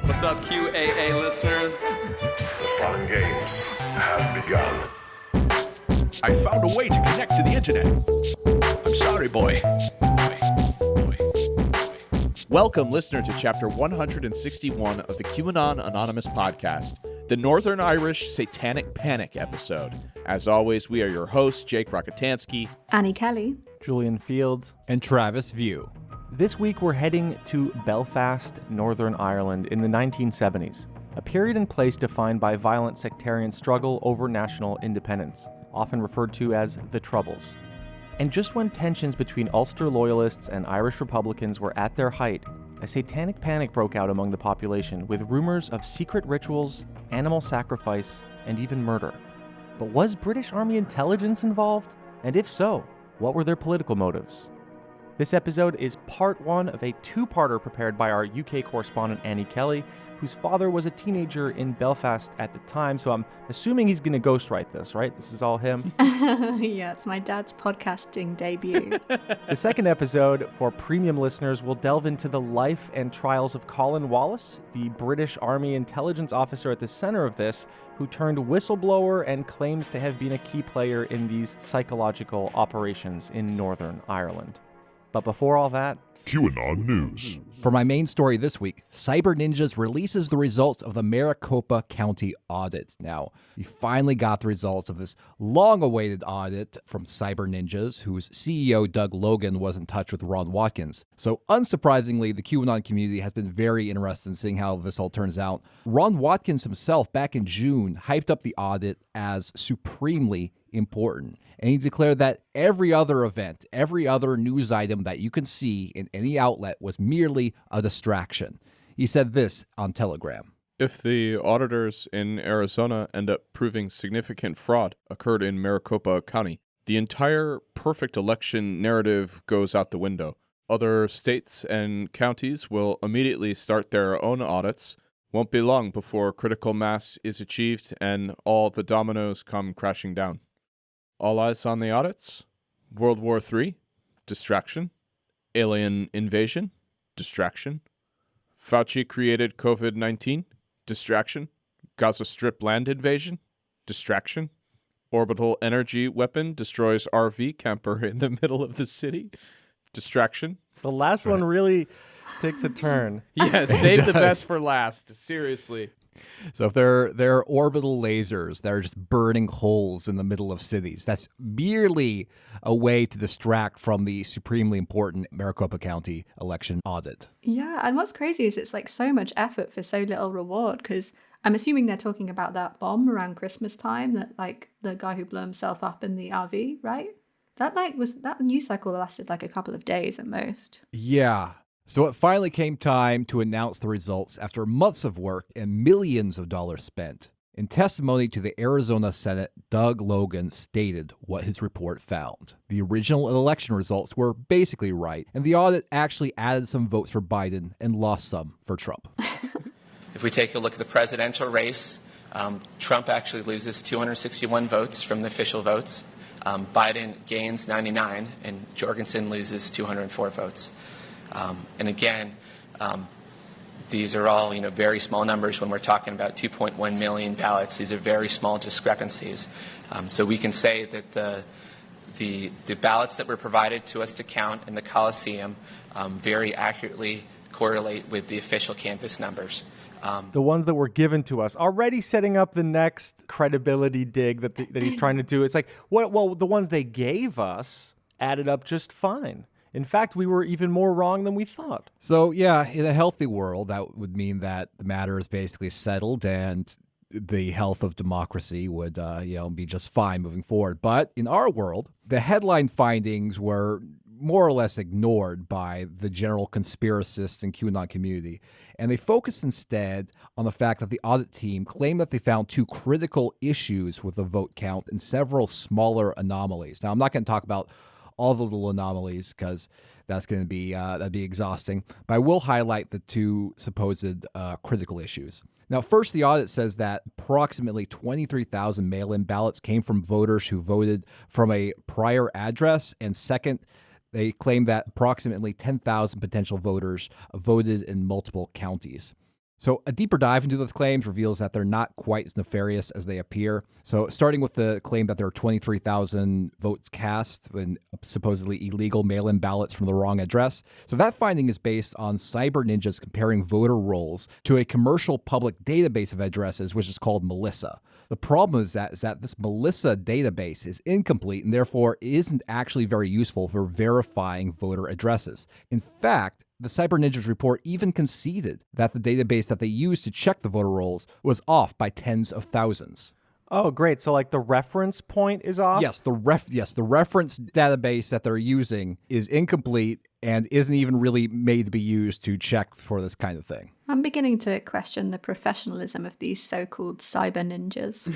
What's up, QAA listeners? The fun games have begun. I found a way to connect to the internet. I'm sorry, boy. Welcome, listener, to chapter 161 of the QAnon Anonymous podcast, the Northern Irish Satanic Panic episode. As always, we are your hosts, Jake Rockatansky, Annie Kelly, Julian Fields, and Travis View. This week we're heading to Belfast, Northern Ireland in the 1970s, a period and place defined by violent sectarian struggle over national independence, often referred to as the Troubles. And just when tensions between Ulster Loyalists and Irish Republicans were at their height, a satanic panic broke out among the population with rumors of secret rituals, animal sacrifice, and even murder. But was British Army intelligence involved? And if so, what were their political motives? This episode is part one of a two-parter prepared by our UK correspondent Annie Kelly, whose father was a teenager in Belfast at the time, so I'm assuming he's going to ghostwrite this, right? This is all him? Yeah, it's my dad's podcasting debut. The second episode, for premium listeners, will delve into the life and trials of Colin Wallace, the British Army intelligence officer at the center of this, who turned whistleblower and claims to have been a key player in these psychological operations in Northern Ireland. But before all that, QAnon News. For my main story this week, Cyber Ninjas releases the results of the Maricopa County audit. Now, we finally got the results of this long-awaited audit from Cyber Ninjas, whose CEO, Doug Logan, was in touch with Ron Watkins. So, unsurprisingly, the QAnon community has been very interested in seeing how this all turns out. Ron Watkins himself, back in June, hyped up the audit as supremely important. And he declared that every other event, every other news item that you can see in any outlet was merely a distraction. He said this on Telegram. If the auditors in Arizona end up proving significant fraud occurred in Maricopa County, the entire perfect election narrative goes out the window. Other states and counties will immediately start their own audits. Won't be long before critical mass is achieved and all the dominoes come crashing down. All eyes on the audits. World War III, distraction. Alien invasion, distraction. Fauci created COVID-19, distraction. Gaza Strip land invasion, distraction. Orbital energy weapon destroys RV camper in the middle of the city, distraction. the last one really takes a turn. Yeah, save the best for last, seriously. So if they're orbital lasers that are just burning holes in the middle of cities, that's merely a way to distract from the supremely important Maricopa County election audit. Yeah, and what's crazy is it's like so much effort for so little reward, because I'm assuming they're talking about that bomb around Christmas time, that like the guy who blew himself up in the RV, right? That news cycle lasted like a couple of days at most. Yeah. So it finally came time to announce the results after months of work and millions of dollars spent. In testimony to the Arizona Senate, Doug Logan stated what his report found. The original election results were basically right, and the audit actually added some votes for Biden and lost some for Trump. If we take a look at the presidential race, Trump actually loses 261 votes from the official votes. Biden gains 99, and Jorgensen loses 204 votes. And again, these are all, very small numbers when we're talking about 2.1 million ballots. These are very small discrepancies. So we can say that the ballots that were provided to us to count in the Coliseum very accurately correlate with the official canvass numbers. The ones that were given to us, already setting up the next credibility dig that he's trying to do. It's like, well, the ones they gave us added up just fine. In fact, we were even more wrong than we thought. So, yeah, in a healthy world, that would mean that the matter is basically settled and the health of democracy would, be just fine moving forward. But in our world, the headline findings were more or less ignored by the general conspiracists and QAnon community. And they focused instead on the fact that the audit team claimed that they found two critical issues with the vote count and several smaller anomalies. Now, I'm not going to talk about all the little anomalies because that's going to be that'd be exhausting. But I will highlight the two supposed critical issues. Now, first, the audit says that approximately 23,000 mail-in ballots came from voters who voted from a prior address. And second, they claim that approximately 10,000 potential voters voted in multiple counties. So a deeper dive into those claims reveals that they're not quite as nefarious as they appear. So starting with the claim that there are 23,000 votes cast in supposedly illegal mail-in ballots from the wrong address. So that finding is based on cyber ninjas comparing voter rolls to a commercial public database of addresses, which is called Melissa. The problem is that this Melissa database is incomplete and therefore isn't actually very useful for verifying voter addresses. In fact, the Cyber Ninjas report even conceded that the database that they used to check the voter rolls was off by tens of thousands. Oh, great. So like the reference point is off? Yes, the reference database that they're using is incomplete and isn't even really made to be used to check for this kind of thing. I'm beginning to question the professionalism of these so-called cyber ninjas.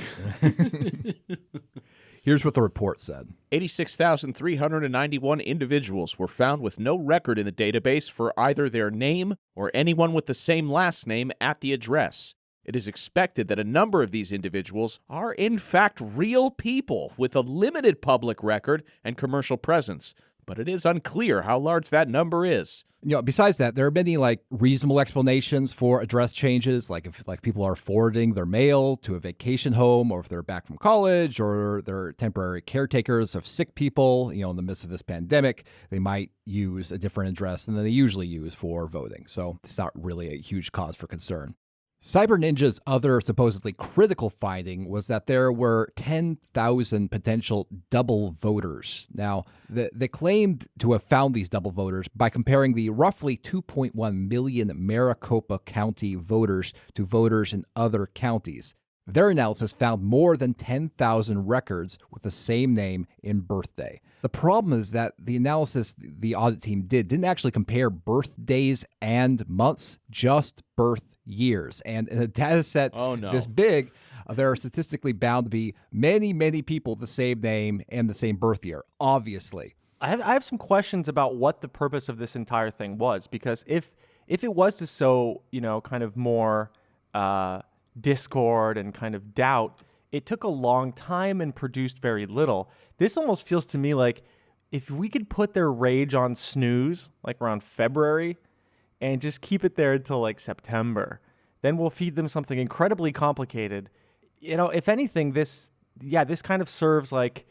Here's what the report said. 86,391 individuals were found with no record in the database for either their name or anyone with the same last name at the address. It is expected that a number of these individuals are in fact real people with a limited public record and commercial presence, but it is unclear how large that number is. Besides that, there are many reasonable explanations for address changes, like if people are forwarding their mail to a vacation home, or if they're back from college, or they're temporary caretakers of sick people, in the midst of this pandemic, they might use a different address than they usually use for voting. So it's not really a huge cause for concern. Cyber Ninja's other supposedly critical finding was that there were 10,000 potential double voters. Now, they claimed to have found these double voters by comparing the roughly 2.1 million Maricopa County voters to voters in other counties. Their analysis found more than 10,000 records with the same name and birthday. The problem is that the analysis the audit team didn't actually compare birthdays and months, just birth years. And in a data set this big, there are statistically bound to be many, many people with the same name and the same birth year, obviously. I have some questions about what the purpose of this entire thing was, because if it was to sow, kind of more discord and kind of doubt, it took a long time and produced very little. This almost feels to me like if we could put their rage on snooze, like around February, and just keep it there until like September, then we'll feed them something incredibly complicated. If anything, this kind of serves like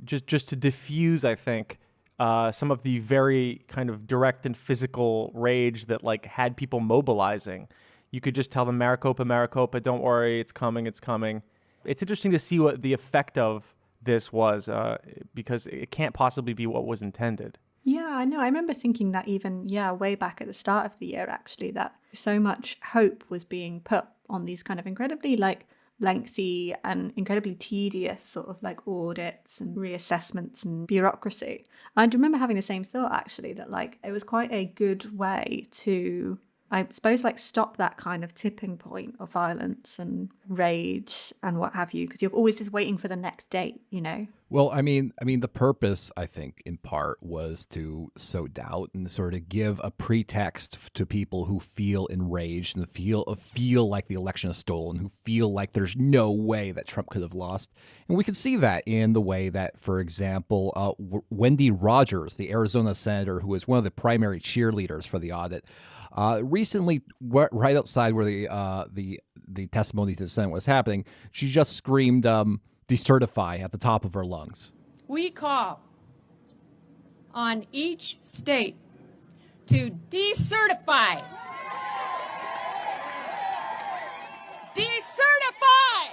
just to diffuse, I think, some of the very kind of direct and physical rage that had people mobilizing. You could just tell them, Maricopa, don't worry, it's coming. It's interesting to see what the effect of this was, because it can't possibly be what was intended. Yeah, I know. I remember thinking that even, way back at the start of the year, actually, that so much hope was being put on these kind of incredibly lengthy and incredibly tedious sort of audits and reassessments and bureaucracy. I remember having the same thought, actually, that it was quite a good way to, I suppose, stop that kind of tipping point of violence and rage and what have you, because you're always just waiting for the next date, Well, I mean, the purpose, I think, in part was to sow doubt and sort of give a pretext to people who feel enraged and feel like the election is stolen, who feel like there's no way that Trump could have lost. And we can see that in the way that, for example, Wendy Rogers, the Arizona senator who was one of the primary cheerleaders for the audit, recently, right outside where the testimony to the Senate was happening, she just screamed, decertify at the top of her lungs. We call on each state to decertify. Decertify!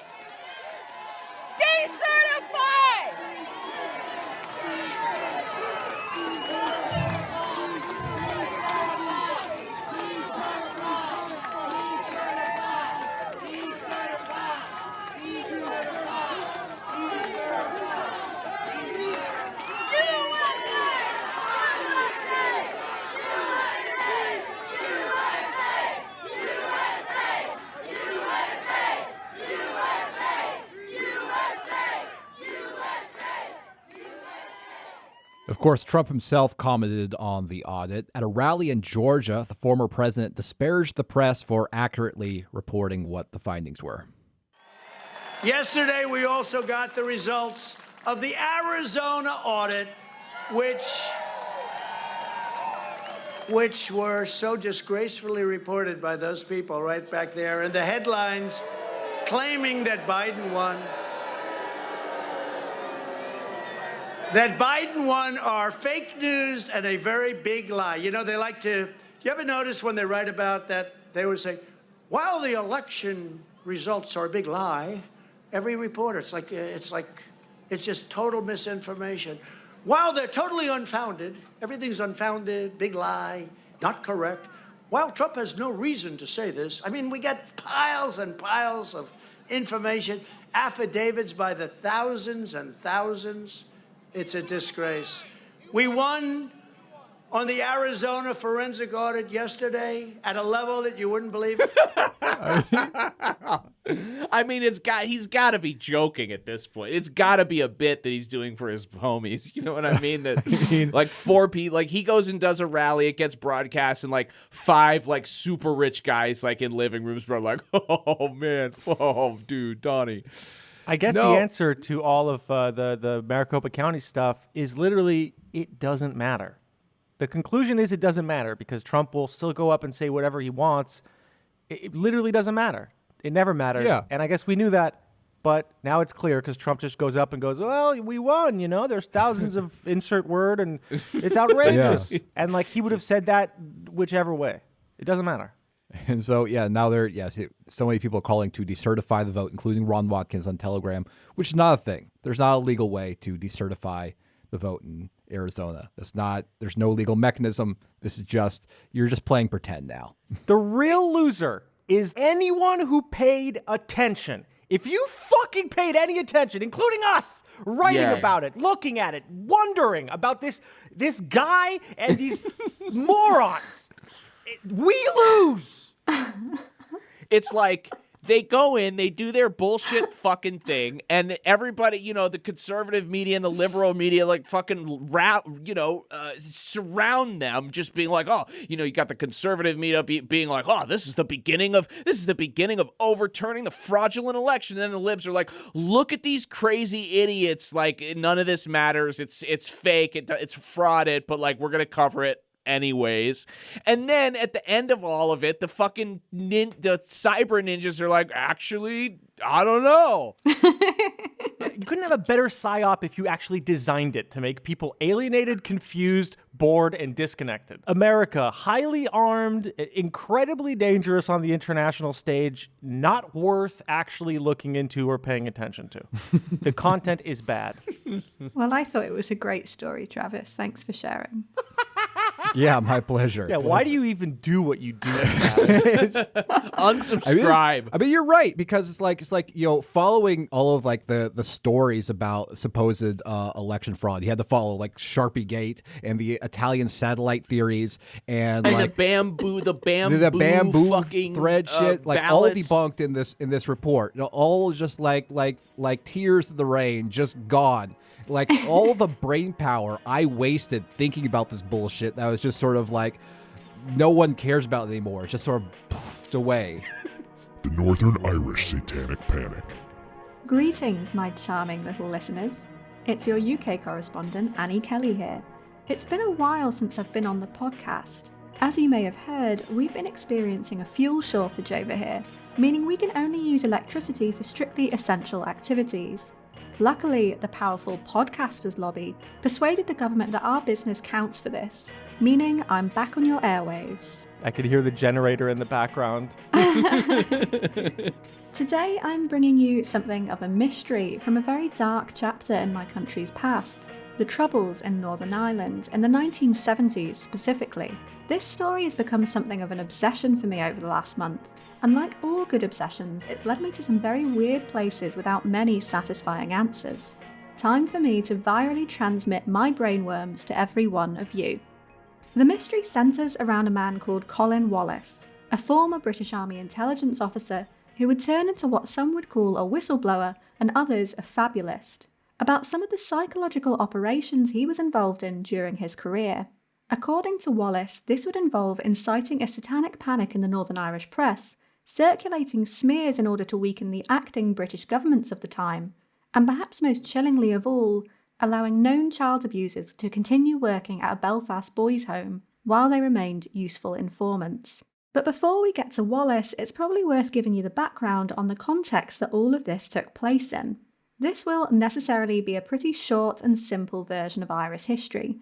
Decertify! Of course, Trump himself commented on the audit. At a rally in Georgia, the former president disparaged the press for accurately reporting what the findings were. Yesterday, we also got the results of the Arizona audit, which which were so disgracefully reported by those people right back there, and the headlines claiming that Biden won. That Biden won are fake news and a very big lie. You know, they like to, you ever notice when they write about that, they would say, while the election results are a big lie, every reporter, it's just total misinformation. While they're totally unfounded, everything's unfounded, big lie, not correct. While Trump has no reason to say this, I mean, we get piles and piles of information, affidavits by the thousands and thousands. It's a disgrace. We won on the Arizona forensic audit yesterday at a level that you wouldn't believe. I mean, he's got to be joking at this point. It's got to be a bit that he's doing for his homies. You know what I mean? That like 4 people, like he goes and does a rally, it gets broadcast, and like 5 like super rich guys like in living rooms are like, oh man, oh dude, Donnie. I guess the answer to all of the Maricopa County stuff is literally it doesn't matter. The conclusion is it doesn't matter because Trump will still go up and say whatever he wants. It literally doesn't matter. It never mattered. Yeah. And I guess we knew that, but now it's clear because Trump just goes up and goes, well, we won, you know, there's thousands of insert word and it's outrageous. Yeah. And like he would have said that whichever way. It doesn't matter. And so, now so many people are calling to decertify the vote, including Ron Watkins on Telegram, which is not a thing. There's not a legal way to decertify the vote in Arizona. There's no legal mechanism. This is you're just playing pretend now. The real loser is anyone who paid attention. If you fucking paid any attention, including us, writing about it, looking at it, wondering about this guy and these morons, we lose. It's like they go in, they do their bullshit fucking thing, and everybody, you know, the conservative media and the liberal media, like fucking surround them, just being like, oh, you know, you got the conservative media being like, oh, this is the beginning of overturning the fraudulent election. And then the libs are like, look at these crazy idiots, like none of this matters. It's fake. It's frauded, but like we're gonna cover it anyways. And then at the end of all of it, the fucking the cyber ninjas are like, actually, I don't know. You couldn't have a better psy-op if you actually designed it to make people alienated, confused, bored, and disconnected. America, highly armed, incredibly dangerous on the international stage, not worth actually looking into or paying attention to. The content is bad. Well, I thought it was a great story, Travis. Thanks for sharing. Yeah, my pleasure. Yeah, why do you even do what you do? Unsubscribe. I mean, you're right, because it's like following all of like the stories about supposed election fraud. You had to follow like Sharpie Gate and the Italian satellite theories and like the bamboo fucking thread shit, like ballots. all debunked in this report. You know, all just like tears in the rain, just gone. Like all the brain power I wasted thinking about this bullshit that was just sort of like no one cares about it anymore. It's just sort of poofed away. The Northern Irish Satanic Panic. Greetings, my charming little listeners. It's your UK correspondent, Annie Kelly here. It's been a while since I've been on the podcast. As you may have heard, we've been experiencing a fuel shortage over here, meaning we can only use electricity for strictly essential activities. Luckily, the powerful podcasters lobby persuaded the government that our business counts for this, meaning I'm back on your airwaves. I could hear the generator in the background. Today, I'm bringing you something of a mystery from a very dark chapter in my country's past, the Troubles in Northern Ireland in the 1970s specifically. This story has become something of an obsession for me over the last month. And like all good obsessions, it's led me to some very weird places without many satisfying answers. Time for me to virally transmit my brainworms to every one of you. The mystery centres around a man called Colin Wallace, a former British Army intelligence officer who would turn into what some would call a whistleblower and others a fabulist, about some of the psychological operations he was involved in during his career. According to Wallace, this would involve inciting a satanic panic in the Northern Irish press, circulating smears in order to weaken the acting British governments of the time, and perhaps most chillingly of all, allowing known child abusers to continue working at a Belfast boys' home. while they remained useful informants. But before we get to Wallace, it's probably worth giving you the background on the context that all of this took place in. This will necessarily be a pretty short and simple version of Irish history.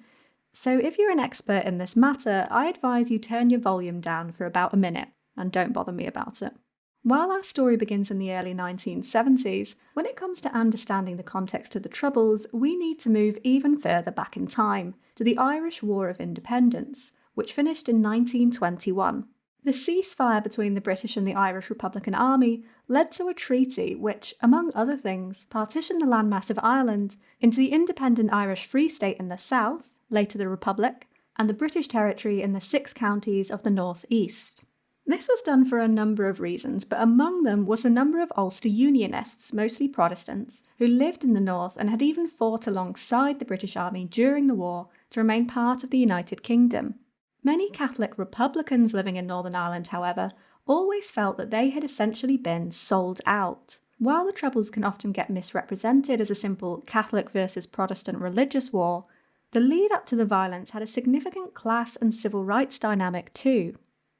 So if you're an expert in this matter, I advise you turn your volume down for about a minute, and don't bother me about it. While our story begins in the early 1970s, when it comes to understanding the context of the Troubles, we need to move even further back in time, to the Irish War of Independence, which finished in 1921. The ceasefire between the British and the Irish Republican Army led to a treaty which, among other things, partitioned the landmass of Ireland into the independent Irish Free State in the south, later the Republic, and the British territory in the 6 counties of the north east. This was done for a number of reasons, but among them was the number of Ulster Unionists, mostly Protestants, who lived in the north and had even fought alongside the British Army during the war to remain part of the United Kingdom. Many Catholic Republicans living in Northern Ireland, however, always felt that they had essentially been sold out. While the Troubles can often get misrepresented as a simple Catholic versus Protestant religious war, the lead up to the violence had a significant class and civil rights dynamic too.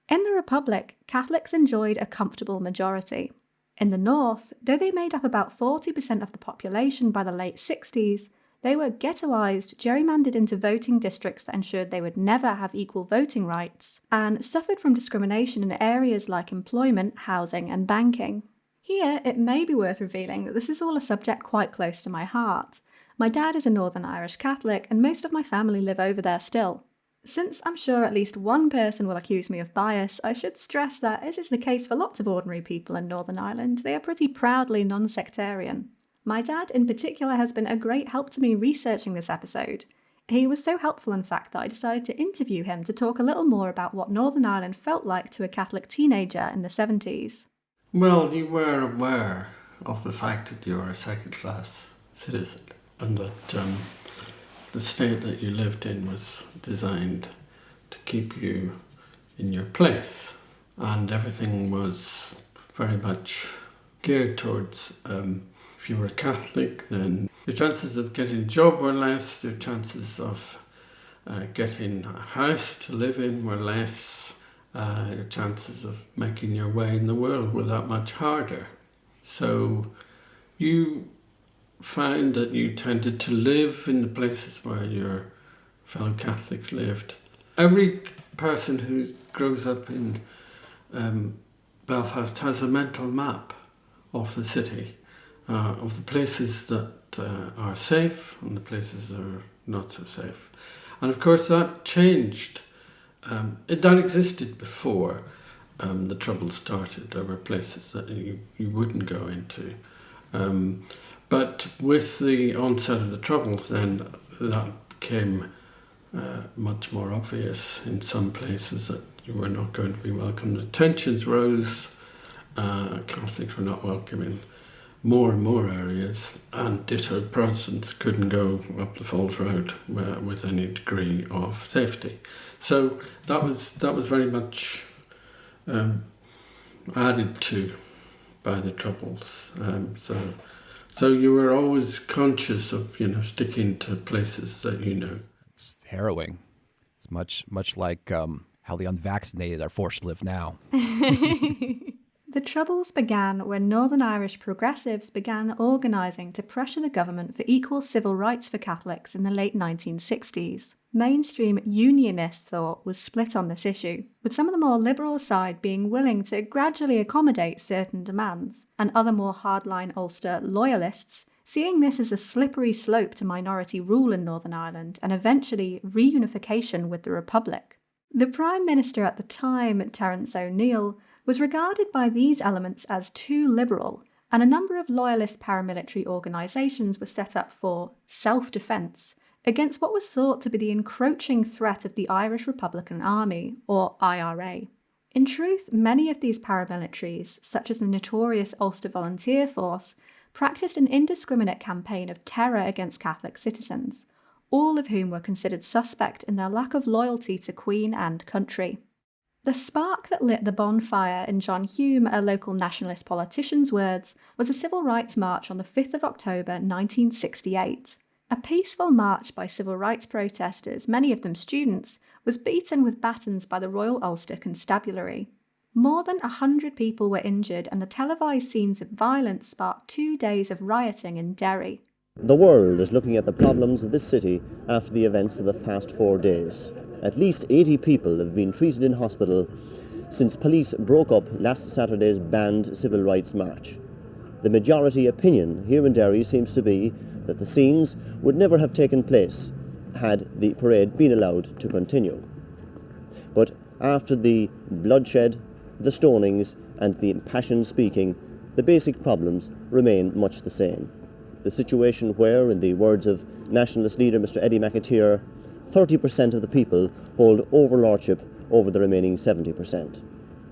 In the Republic, Catholics enjoyed a comfortable majority. In the North, though they made up about 40% of the population by the late 60s, they were ghettoised, gerrymandered into voting districts that ensured they would never have equal voting rights, and suffered from discrimination in areas like employment, housing, and banking. Here, it may be worth revealing that this is all a subject quite close to my heart. My dad is a Northern Irish Catholic, and most of my family live over there still. Since I'm sure at least one person will accuse me of bias, I should stress that, as is the case for lots of ordinary people in Northern Ireland, they are pretty proudly non-sectarian. My dad in particular has been a great help to me researching this episode. He was so helpful, in fact, that I decided to interview him to talk a little more about what Northern Ireland felt like to a Catholic teenager in the 70s. Well, you were aware of the fact that you were a second-class citizen and that the state that you lived in was designed to keep you in your place, and everything was very much geared towards if you were Catholic, then your chances of getting a job were less, your chances of getting a house to live in were less, your chances of making your way in the world were that much harder. So you found that you tended to live in the places where your fellow Catholics lived. Every person who grows up in Belfast has a mental map of the city, of the places that are safe and the places that are not so safe. And of course that changed. That existed before the Troubles started. There were places that you wouldn't go into. But with the onset of the Troubles, then that became much more obvious in some places that you were not going to be welcome. The tensions rose. Catholics were not welcome in more and more areas, and ditto Protestants couldn't go up the Falls Road with any degree of safety. So that was very much added to by the Troubles. So you were always conscious of sticking to places that you know. It's harrowing. It's much like how the unvaccinated are forced to live now. The Troubles began when Northern Irish progressives began organising to pressure the government for equal civil rights for Catholics in the late 1960s. Mainstream unionist thought was split on this issue, with some of the more liberal side being willing to gradually accommodate certain demands, and other more hardline Ulster loyalists seeing this as a slippery slope to minority rule in Northern Ireland and eventually reunification with the Republic. The Prime Minister at the time, Terence O'Neill, was regarded by these elements as too liberal, and a number of loyalist paramilitary organisations were set up for self-defence against what was thought to be the encroaching threat of the Irish Republican Army, or IRA. In truth, many of these paramilitaries, such as the notorious Ulster Volunteer Force, practised an indiscriminate campaign of terror against Catholic citizens, all of whom were considered suspect in their lack of loyalty to Queen and country. The spark that lit the bonfire, in John Hume, a local nationalist politician's words, was a civil rights march on the 5th of October 1968. A peaceful march by civil rights protesters, many of them students, was beaten with batons by the Royal Ulster Constabulary. More than 100 people were injured, and the televised scenes of violence sparked 2 days of rioting in Derry. The world is looking at the problems of this city after the events of the past 4 days. At least 80 people have been treated in hospital since police broke up last Saturday's banned civil rights march. The majority opinion here in Derry seems to be that the scenes would never have taken place had the parade been allowed to continue. But after the bloodshed, the stonings and the impassioned speaking, the basic problems remain much the same. The situation where, in the words of nationalist leader Mr. Eddie McAteer, 30% of the people hold overlordship over the remaining 70%.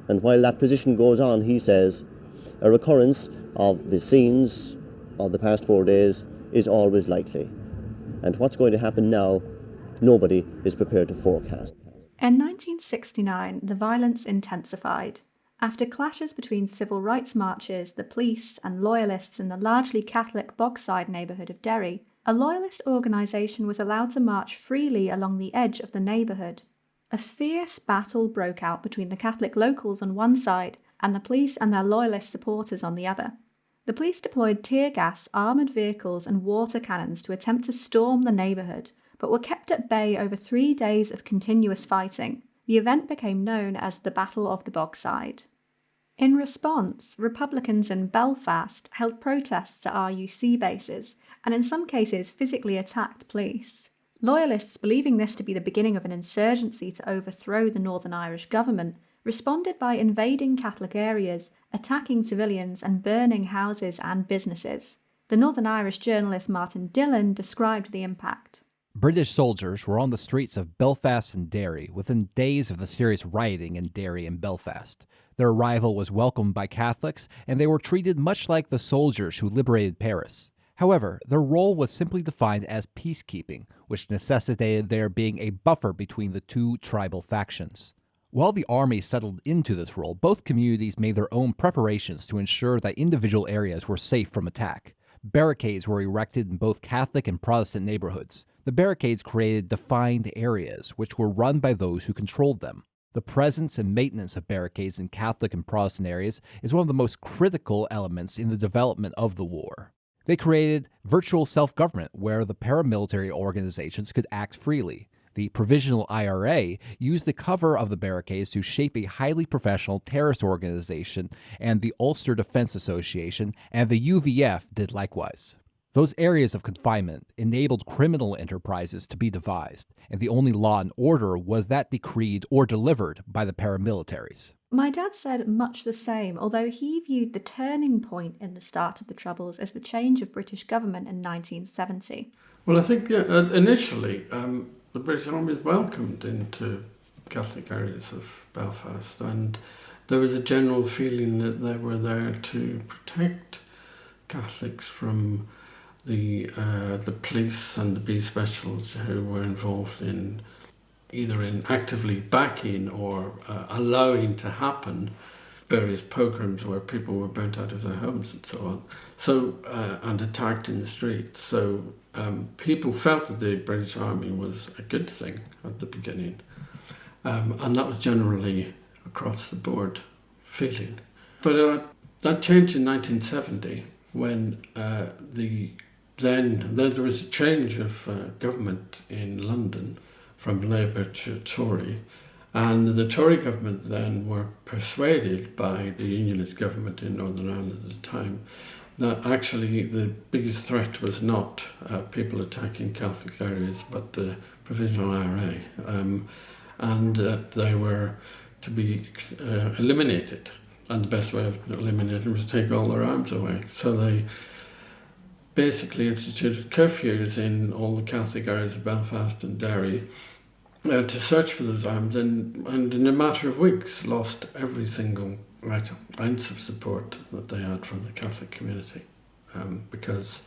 And while that position goes on, he says, a recurrence of the scenes of the past 4 days is always likely. And what's going to happen now, nobody is prepared to forecast. In 1969, the violence intensified. After clashes between civil rights marchers, the police, and loyalists in the largely Catholic Bogside neighbourhood of Derry, a loyalist organisation was allowed to march freely along the edge of the neighbourhood. A fierce battle broke out between the Catholic locals on one side and the police and their loyalist supporters on the other. The police deployed tear gas, armoured vehicles and water cannons to attempt to storm the neighbourhood, but were kept at bay over 3 days of continuous fighting. The event became known as the Battle of the Bogside. In response, Republicans in Belfast held protests at RUC bases and in some cases physically attacked police. Loyalists, believing this to be the beginning of an insurgency to overthrow the Northern Irish government, responded by invading Catholic areas, attacking civilians and burning houses and businesses. The Northern Irish journalist Martin Dillon described the impact. British soldiers were on the streets of Belfast and Derry within days of the serious rioting in Derry and Belfast. Their arrival was welcomed by Catholics, and they were treated much like the soldiers who liberated Paris. However, their role was simply defined as peacekeeping, which necessitated there being a buffer between the two tribal factions. While the army settled into this role, both communities made their own preparations to ensure that individual areas were safe from attack. Barricades were erected in both Catholic and Protestant neighborhoods. The barricades created defined areas, which were run by those who controlled them. The presence and maintenance of barricades in Catholic and Protestant areas is one of the most critical elements in the development of the war. They created virtual self-government where the paramilitary organizations could act freely. The Provisional IRA used the cover of the barricades to shape a highly professional terrorist organization, and the Ulster Defense Association and the UVF did likewise. Those areas of confinement enabled criminal enterprises to be devised, and the only law and order was that decreed or delivered by the paramilitaries. My dad said much the same, although he viewed the turning point in the start of the Troubles as the change of British government in 1970. Well, I think initially the British Army was welcomed into Catholic areas of Belfast, and there was a general feeling that they were there to protect Catholics from the police and the B specials who were involved in either in actively backing or allowing to happen various pogroms where people were burnt out of their homes and so on, and attacked in the streets. So people felt that the British Army was a good thing at the beginning, and that was generally across the board feeling. But that changed in 1970 when then there was a change of government in London from Labour to Tory, and the Tory government then were persuaded by the Unionist government in Northern Ireland at the time that actually the biggest threat was not people attacking Catholic areas but the Provisional IRA, and that they were to be eliminated, and the best way of eliminating them was to take all their arms away. So they basically instituted curfews in all the Catholic areas of Belfast and Derry to search for those arms, and in a matter of weeks lost every single ounce of support that they had from the Catholic community, because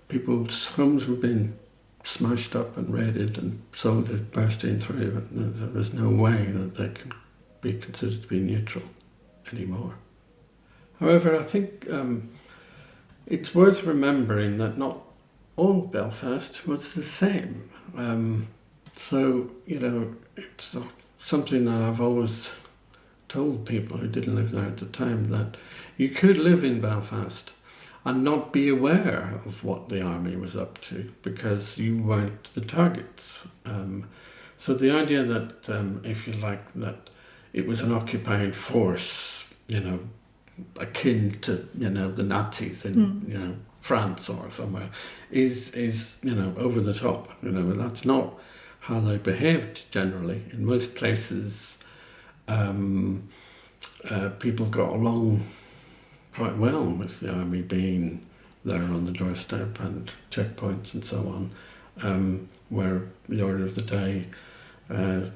people's homes were being smashed up and raided and soldiers bursting through. There was no way that they could be considered to be neutral anymore. However, I think it's worth remembering that not all Belfast was the same. So, it's something that I've always told people who didn't live there at the time, that you could live in Belfast and not be aware of what the army was up to because you weren't the targets. So the idea that, if you like, that it was an occupying force, akin to, the Nazis in, France or somewhere, is over the top. That's not how they behaved generally. In most places, people got along quite well with the army being there on the doorstep and checkpoints and so on, where the order of the day,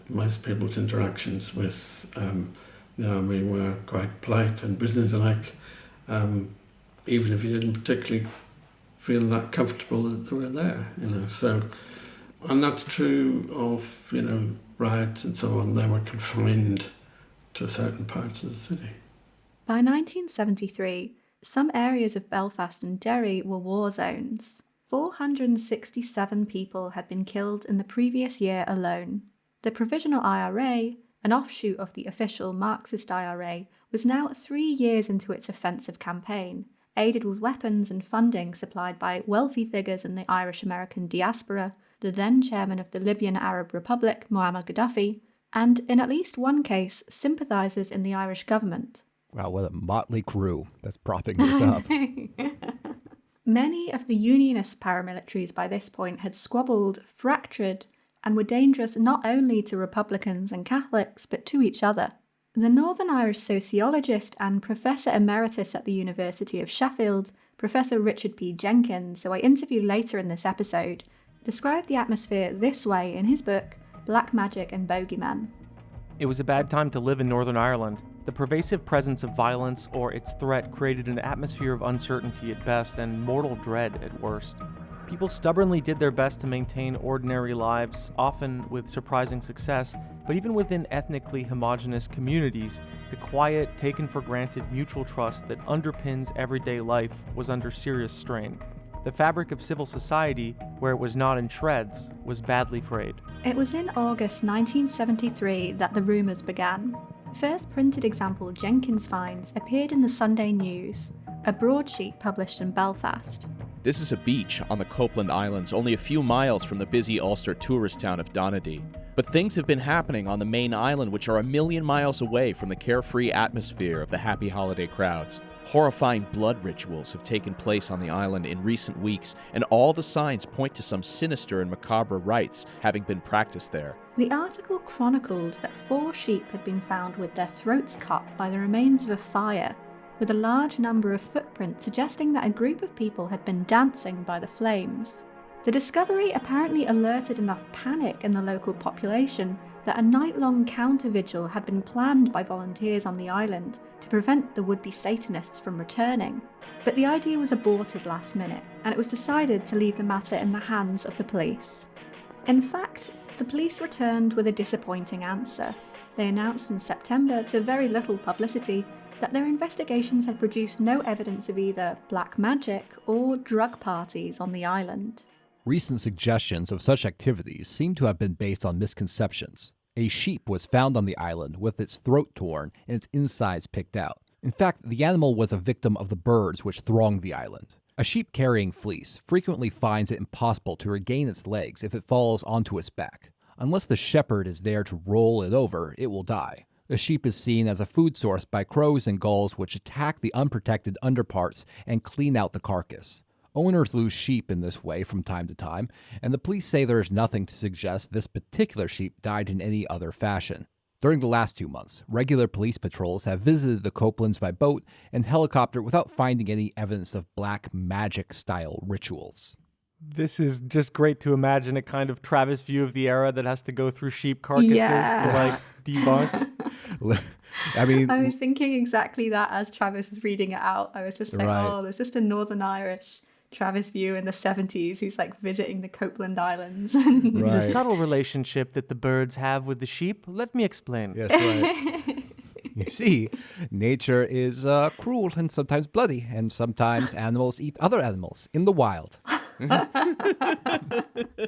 most people's interactions with the army were quite polite and businesslike, even if you didn't particularly feel that comfortable that they were there, So, and that's true of, riots and so on. They were confined to certain parts of the city. By 1973, some areas of Belfast and Derry were war zones. 467 people had been killed in the previous year alone. The Provisional IRA, an offshoot of the official Marxist IRA, was now 3 years into its offensive campaign, aided with weapons and funding supplied by wealthy figures in the Irish-American diaspora, the then chairman of the Libyan Arab Republic, Muammar Gaddafi, and, in at least one case, sympathisers in the Irish government. Wow, what a motley crew that's propping this up. Many of the Unionist paramilitaries by this point had squabbled, fractured, and were dangerous not only to Republicans and Catholics, but to each other. The Northern Irish sociologist and Professor Emeritus at the University of Sheffield, Professor Richard P. Jenkins, who I interview later in this episode, described the atmosphere this way in his book, Black Magic and Bogeymen. It was a bad time to live in Northern Ireland. The pervasive presence of violence or its threat created an atmosphere of uncertainty at best and mortal dread at worst. People stubbornly did their best to maintain ordinary lives, often with surprising success, but even within ethnically homogenous communities, the quiet, taken-for-granted mutual trust that underpins everyday life was under serious strain. The fabric of civil society, where it was not in shreds, was badly frayed. It was in August 1973 that the rumours began. The first printed example Jenkins finds appeared in the Sunday News, a broadsheet published in Belfast. This is a beach on the Copeland Islands, only a few miles from the busy Ulster tourist town of Donady. But things have been happening on the main island, which are a million miles away from the carefree atmosphere of the happy holiday crowds. Horrifying blood rituals have taken place on the island in recent weeks, and all the signs point to some sinister and macabre rites having been practiced there. The article chronicled that 4 sheep had been found with their throats cut by the remains of a fire, with a large number of footprints suggesting that a group of people had been dancing by the flames. The discovery apparently alerted enough panic in the local population that a night-long counter-vigil had been planned by volunteers on the island to prevent the would-be Satanists from returning. But the idea was aborted last minute, and it was decided to leave the matter in the hands of the police. In fact, the police returned with a disappointing answer. They announced in September, to very little publicity, that their investigations had produced no evidence of either black magic or drug parties on the island. Recent suggestions of such activities seem to have been based on misconceptions. A sheep was found on the island with its throat torn and its insides picked out. In fact, the animal was a victim of the birds which thronged the island. A sheep carrying fleece frequently finds it impossible to regain its legs if it falls onto its back. Unless the shepherd is there to roll it over, it will die. The sheep is seen as a food source by crows and gulls which attack the unprotected underparts and clean out the carcass. Owners lose sheep in this way from time to time, and the police say there is nothing to suggest this particular sheep died in any other fashion. During the last 2 months, regular police patrols have visited the Copelands by boat and helicopter without finding any evidence of black magic-style rituals. This is just great to imagine a kind of Travis view of the era that has to go through sheep carcasses to debunk. I was thinking exactly that as Travis was reading it out. I was just like, oh, there's just a Northern Irish Travis view in the 70s. He's like visiting the Copeland Islands. It's a subtle relationship that the birds have with the sheep. Let me explain. Yes, right. You see, nature is cruel and sometimes bloody, and sometimes animals eat other animals in the wild.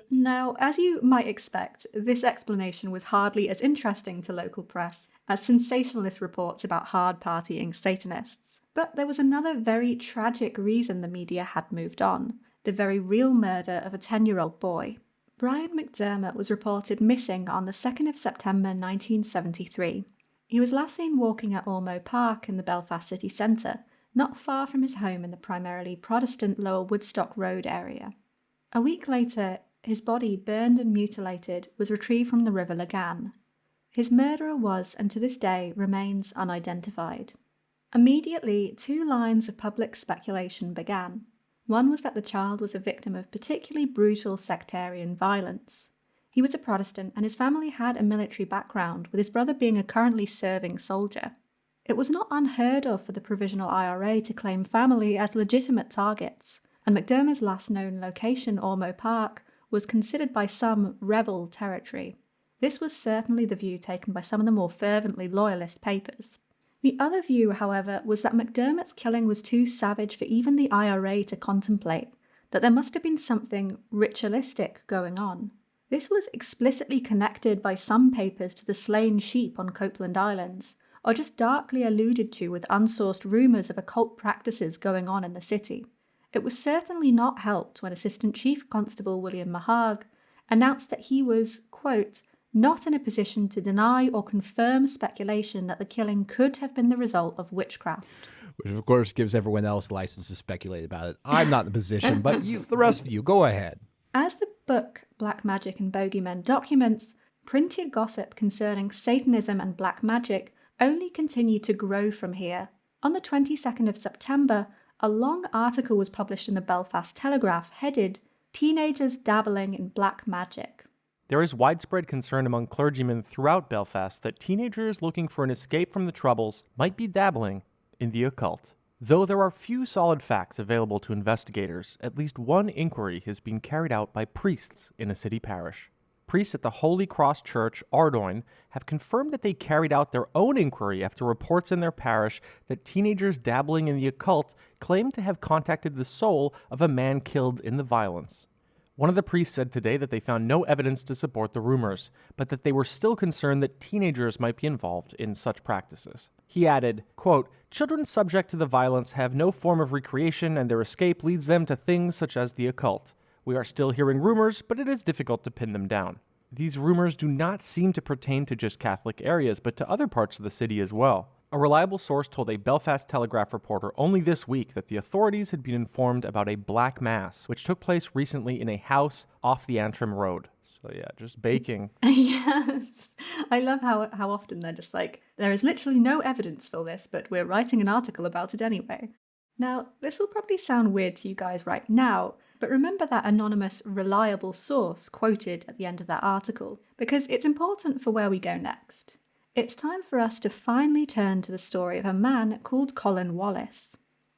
Now, as you might expect, this explanation was hardly as interesting to local press as sensationalist reports about hard-partying Satanists. But there was another very tragic reason the media had moved on, the very real murder of a 10-year-old boy. Brian McDermott was reported missing on the 2nd of September 1973. He was last seen walking at Ormeau Park in the Belfast city centre, not far from his home in the primarily Protestant Lower Woodstock Road area. A week later, his body, burned and mutilated, was retrieved from the River Lagan. His murderer was, and to this day, remains unidentified. Immediately, 2 lines of public speculation began. One was that the child was a victim of particularly brutal sectarian violence. He was a Protestant, and his family had a military background, with his brother being a currently serving soldier. It was not unheard of for the Provisional IRA to claim family as legitimate targets, and McDermott's last known location, Ormeau Park, was considered by some rebel territory. This was certainly the view taken by some of the more fervently loyalist papers. The other view, however, was that McDermott's killing was too savage for even the IRA to contemplate, that there must have been something ritualistic going on. This was explicitly connected by some papers to the slain sheep on Copeland Islands, or just darkly alluded to with unsourced rumours of occult practices going on in the city. It was certainly not helped when Assistant Chief Constable William Mahag announced that he was, quote, not in a position to deny or confirm speculation that the killing could have been the result of witchcraft. Which, of course, gives everyone else license to speculate about it. I'm not in the position, but you, the rest of you, go ahead. As the book Black Magic and Bogeymen documents, printed gossip concerning Satanism and black magic only continued to grow from here. On the 22nd of September, a long article was published in the Belfast Telegraph headed, "Teenagers Dabbling in Black Magic." There is widespread concern among clergymen throughout Belfast that teenagers looking for an escape from the Troubles might be dabbling in the occult. Though there are few solid facts available to investigators, at least one inquiry has been carried out by priests in a city parish. Priests at the Holy Cross Church, Ardoyne, have confirmed that they carried out their own inquiry after reports in their parish that teenagers dabbling in the occult claimed to have contacted the soul of a man killed in the violence. One of the priests said today that they found no evidence to support the rumors, but that they were still concerned that teenagers might be involved in such practices. He added, quote, "Children subject to the violence have no form of recreation, and their escape leads them to things such as the occult. We are still hearing rumors, but it is difficult to pin them down. These rumors do not seem to pertain to just Catholic areas, but to other parts of the city as well." A reliable source told a Belfast Telegraph reporter only this week that the authorities had been informed about a black mass, which took place recently in a house off the Antrim Road. So yeah, just baking. Yes. I love how often they're just like, there is literally no evidence for this, but we're writing an article about it anyway. Now, this will probably sound weird to you guys right now, but remember that anonymous, reliable source quoted at the end of that article, because it's important for where we go next. It's time for us to finally turn to the story of a man called Colin Wallace.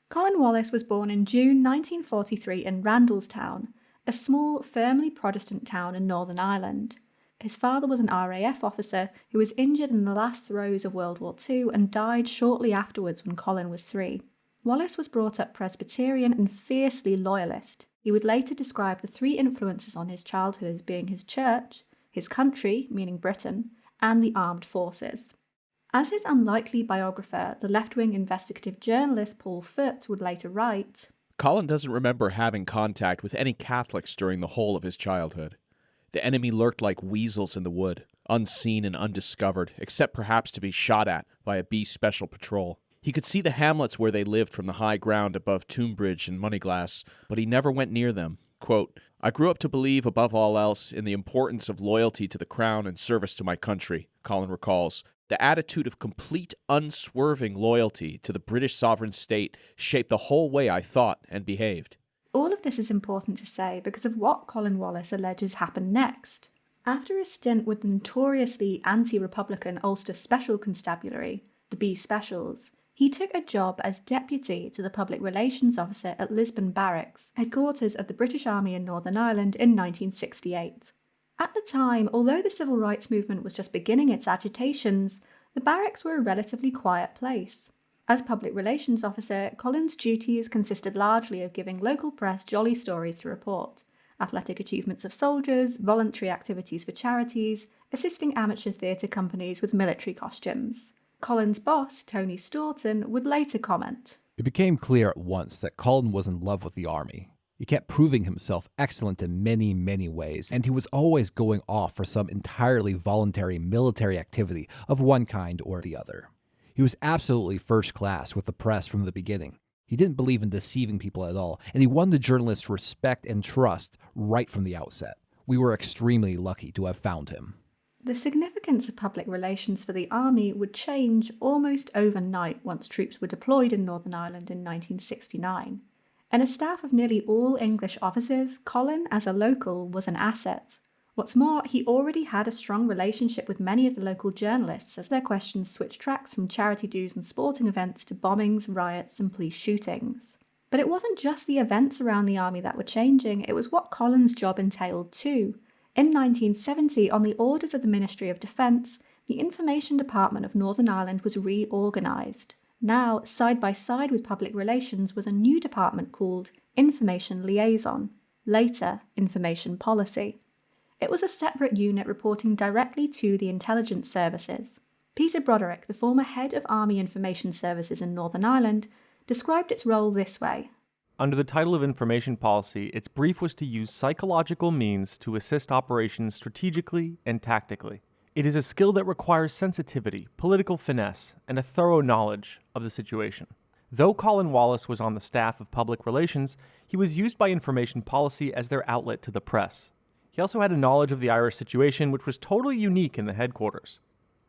Colin Wallace was born in June 1943 in Randallstown, a small, firmly Protestant town in Northern Ireland. His father was an RAF officer who was injured in the last throes of World War II and died shortly afterwards when Colin was 3. Wallace was brought up Presbyterian and fiercely loyalist. He would later describe the 3 influences on his childhood as being his church, his country, meaning Britain, and the armed forces. As his unlikely biographer, the left-wing investigative journalist Paul Foote would later write, Colin doesn't remember having contact with any Catholics during the whole of his childhood. The enemy lurked like weasels in the wood, unseen and undiscovered, except perhaps to be shot at by a B Special Patrol. He could see the hamlets where they lived from the high ground above Tombridge and Moneyglass, but he never went near them. Quote, "I grew up to believe, above all else, in the importance of loyalty to the Crown and service to my country," Colin recalls. The attitude of complete, unswerving loyalty to the British sovereign state shaped the whole way I thought and behaved. All of this is important to say because of what Colin Wallace alleges happened next. After a stint with the notoriously anti-Republican Ulster Special Constabulary, the B Specials, he took a job as deputy to the public relations officer at Lisbon Barracks, headquarters of the British Army in Northern Ireland in 1968. At the time, although the civil rights movement was just beginning its agitations, the barracks were a relatively quiet place. As public relations officer, Colin's duties consisted largely of giving local press jolly stories to report, athletic achievements of soldiers, voluntary activities for charities, assisting amateur theatre companies with military costumes. Colin's boss, Tony Staunton, would later comment, "It became clear at once that Colin was in love with the army. He kept proving himself excellent in many, many ways, and he was always going off for some entirely voluntary military activity of one kind or the other. He was absolutely first class with the press from the beginning. He didn't believe in deceiving people at all, and he won the journalists' respect and trust right from the outset. We were extremely lucky to have found him." The significance of public relations for the army would change almost overnight once troops were deployed in Northern Ireland in 1969. In a staff of nearly all English officers, Colin, as a local, was an asset. What's more, he already had a strong relationship with many of the local journalists as their questions switched tracks from charity dues and sporting events to bombings, riots, and police shootings. But it wasn't just the events around the army that were changing, it was what Colin's job entailed too. In 1970, on the orders of the Ministry of Defence, the Information Department of Northern Ireland was reorganised. Now, side by side with public relations was a new department called Information Liaison, later Information Policy. It was a separate unit reporting directly to the intelligence services. Peter Broderick, the former head of Army Information Services in Northern Ireland, described its role this way. Under the title of Information Policy, its brief was to use psychological means to assist operations strategically and tactically. It is a skill that requires sensitivity, political finesse, and a thorough knowledge of the situation. Though Colin Wallace was on the staff of public relations, he was used by Information Policy as their outlet to the press. He also had a knowledge of the Irish situation, which was totally unique in the headquarters.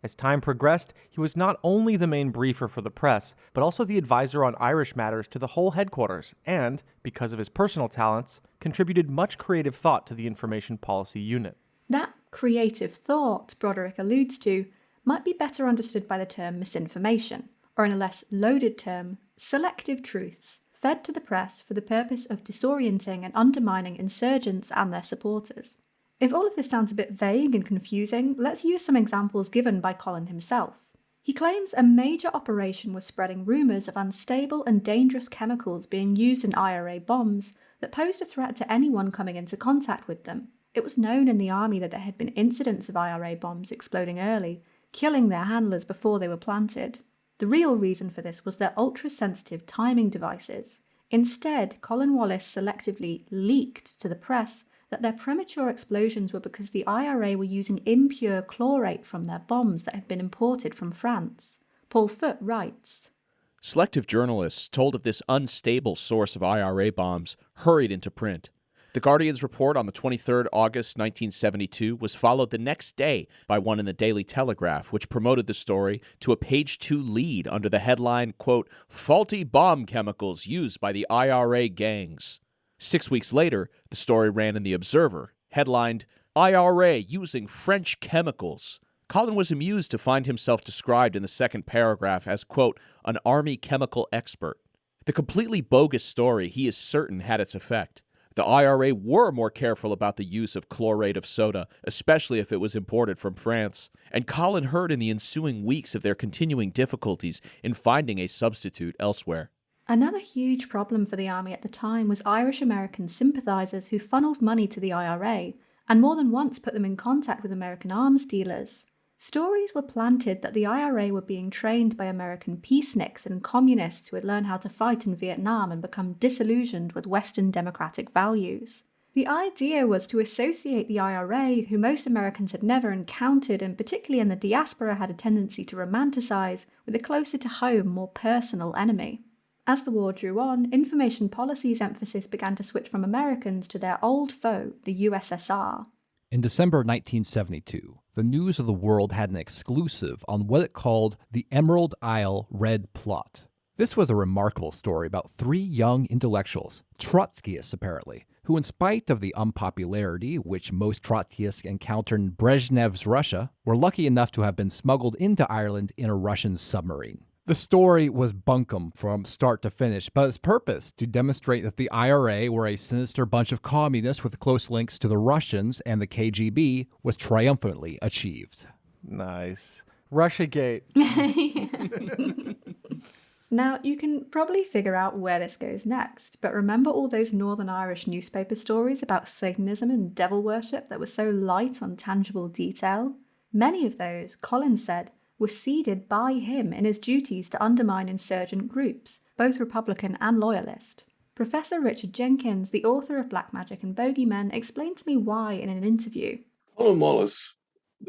As time progressed, he was not only the main briefer for the press, but also the advisor on Irish matters to the whole headquarters, and, because of his personal talents, contributed much creative thought to the Information Policy unit. That creative thought Broderick alludes to might be better understood by the term misinformation, or in a less loaded term, selective truths, fed to the press for the purpose of disorienting and undermining insurgents and their supporters. If all of this sounds a bit vague and confusing, let's use some examples given by Colin himself. He claims a major operation was spreading rumours of unstable and dangerous chemicals being used in IRA bombs that posed a threat to anyone coming into contact with them. It was known in the army that there had been incidents of IRA bombs exploding early, killing their handlers before they were planted. The real reason for this was their ultra-sensitive timing devices. Instead, Colin Wallace selectively leaked to the press that their premature explosions were because the IRA were using impure chlorate from their bombs that had been imported from France. Paul Foote writes, Selective journalists told of this unstable source of IRA bombs hurried into print. The Guardian's report on the 23rd August 1972 was followed the next day by one in the Daily Telegraph, which promoted the story to a page 2 lead under the headline, quote, "Faulty bomb chemicals used by the IRA gangs." 6 weeks later, the story ran in The Observer, headlined, "IRA using French chemicals." Colin was amused to find himself described in the second paragraph as, quote, "an army chemical expert." The completely bogus story, he is certain, had its effect. The IRA were more careful about the use of chlorate of soda, especially if it was imported from France, and Colin heard in the ensuing weeks of their continuing difficulties in finding a substitute elsewhere. Another huge problem for the army at the time was Irish-American sympathisers who funneled money to the IRA and more than once put them in contact with American arms dealers. Stories were planted that the IRA were being trained by American peaceniks and communists who had learned how to fight in Vietnam and become disillusioned with Western democratic values. The idea was to associate the IRA, who most Americans had never encountered and particularly in the diaspora had a tendency to romanticize, with a closer-to-home, more personal enemy. As the war drew on, Information Policy's emphasis began to switch from Americans to their old foe, the USSR. In December 1972, the News of the World had an exclusive on what it called the Emerald Isle Red Plot. This was a remarkable story about 3 young intellectuals, Trotskyists apparently, who in spite of the unpopularity which most Trotskyists encountered in Brezhnev's Russia, were lucky enough to have been smuggled into Ireland in a Russian submarine. The story was bunkum from start to finish, but its purpose to demonstrate that the IRA were a sinister bunch of communists with close links to the Russians and the KGB was triumphantly achieved. Nice. Russiagate. Now, you can probably figure out where this goes next, but remember all those Northern Irish newspaper stories about Satanism and devil worship that were so light on tangible detail? Many of those, Colin said, were seeded by him in his duties to undermine insurgent groups, both Republican and Loyalist. Professor Richard Jenkins, the author of Black Magic and Bogeymen, explained to me why in an interview. Colin Wallace,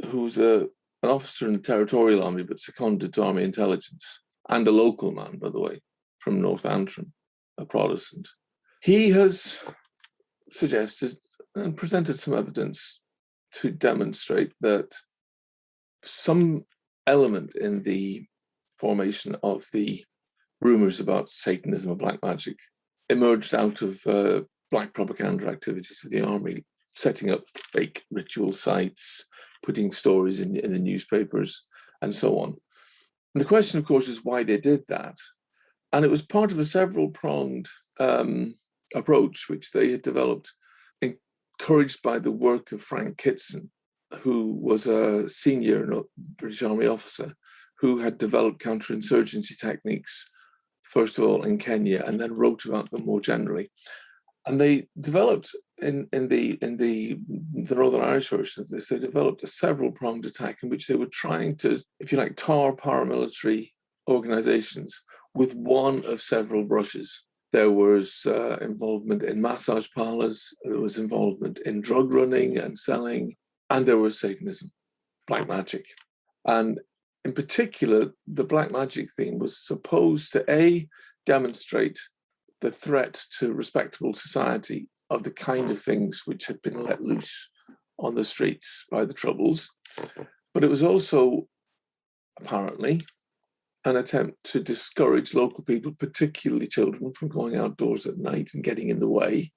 who's an officer in the Territorial Army but seconded to Army Intelligence, and a local man, by the way, from North Antrim, a Protestant, he has suggested and presented some evidence to demonstrate that some element in the formation of the rumours about Satanism or black magic emerged out of black propaganda activities of the army, setting up fake ritual sites, putting stories in the newspapers, and so on. And the question, of course, is why they did that. And it was part of a several-pronged approach which they had developed, encouraged by the work of Frank Kitson, who was a senior British Army officer who had developed counterinsurgency techniques, first of all in Kenya, and then wrote about them more generally. And they developed in the Northern Irish version of this, they developed a several-pronged attack in which they were trying to, if you like, tar paramilitary organizations with one of several brushes. There was involvement in massage parlors, there was involvement in drug running and selling, and there was Satanism, black magic. And in particular, the black magic theme was supposed to, demonstrate the threat to respectable society of the kind of things which had been let loose on the streets by the Troubles. But it was also, apparently, an attempt to discourage local people, particularly children, from going outdoors at night and getting in the way.